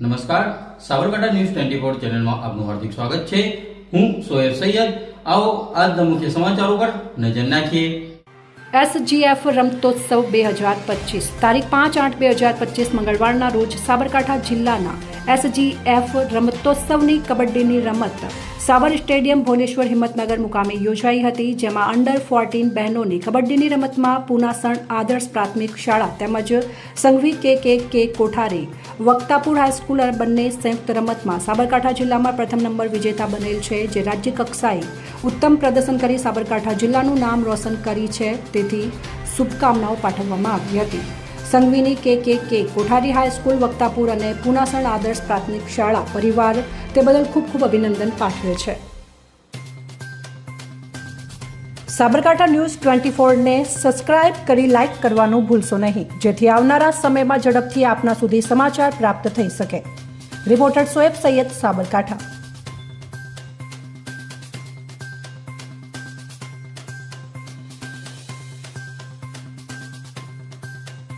નમસ્કાર, સાબરકાંઠા ન્યૂઝ 24 ચેનલમાં આપનું હાર્દિક સ્વાગત છે। હું સોહેર સૈયદ। આવો આજના મુખ્ય સમાચારો પર નજર નાખીએ। SGF રમતોત્સવ 2025 તારીખ 5/8/2025 મંગળવારના રોજ સાબરકાંઠા જિલ્લાના SGF રમતોત્સવની કબડ્ડીની રમત સાબર સ્ટેડિયમ ભુવનેશ્વર હિંમતનગર મુકામે યોજાઈ હતી, જેમાં અંડર 14 બહેનોની કબડ્ડીની રમતમાં પુનાસણ આદર્શ પ્રાથમિક શાળા તેમજ સંઘવી કે કોઠારી વક્તાપુર હાઈસ્કૂલ બંને સંયુક્ત રમતમાં સાબરકાંઠા જિલ્લામાં પ્રથમ નંબર વિજેતા બનેલ છે, જે રાજ્ય કક્ષાએ ઉત્તમ પ્રદર્શન કરી સાબરકાંઠા જિલ્લાનું નામ રોશન કરી છે, તેથી શુભકામનાઓ પાઠવવામાં આવી હતી। સંઘવીની કે કોઠારી હાઈસ્કૂલ વક્તાપુર અને પુનાસણ આદર્શ પ્રાથમિક શાળા પરિવાર તે બદલ ખૂબ ખૂબ અભિનંદન પાઠવે છે। સાબરકાંઠા ન્યૂઝ 24 ને સબસ્ક્રાઇબ કરી લાઇક કરવાનું ભૂલશો નહીં, જેથી આવનારા સમયમાં ઝડપથી આપના સુધી સમાચાર પ્રાપ્ત થઈ શકે। રિપોર્ટર સોએબ સૈયદ, સાબરકાંઠા।